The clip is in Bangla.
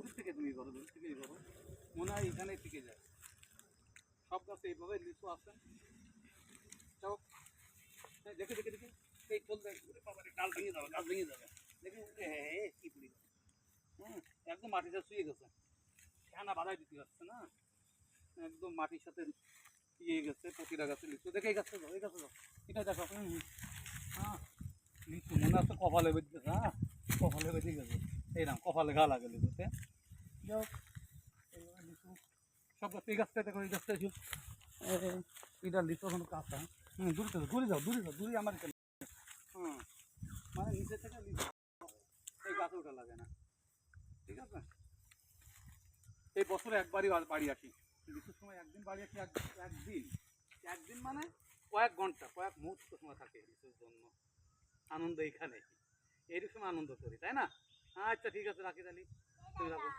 দূর থেকে তুমি করো, দূর থেকেই করো, মনে হয় এখানে টিকে যায়। সব গাছে এইভাবে লিচু আছে। যাও, দেখে দেখে দেখে এই চল দেখ, ডাল ভেঙে যাবে, গাছ ভেঙে যাবে। দেখে কি পড়ি একদম মাটিটা শুয়ে গেছে, ফ্যানা বাধাই দিতে পারছে না, একদম মাটির সাথে ইয়ে গেছে। প্রতিটা গাছে লিচু। দেখে এই গাছটা যাও, এই গাছে যাও, এটা দেখো। হ্যাঁ, লিচু মনে আছে কপালে বেঁধে গেছে। হ্যাঁ, কপালে বেঁধে গেছে, এইরকম কপালে ঘা লাগে লিচুতে। যাও, লিচু সব গাছ, এই গাছটা দেখো, এই গাছটা এটা লিচু এখন কাঁচা। দূরে যাও, দূরে যাও, দূরে যাও, দূরে আমার এখানে। মানে নিচে থেকে লিচু এই গাছে ওঠা লাগে না, ঠিক আছে। এই বছরে একবারই বাড়ি আসি লিচুর সময়, একদিন বাড়ি আসি। একদিন, একদিন মানে কয়েক ঘন্টা, কয়েক মুহূর্ত সময় থাকে লিচুর জন্য। আনন্দ এইখানে, এই সময় আনন্দ করি, তাই না? আচ্ছা ঠিক আছে, রাখি তাহলে, তুমি রাখো।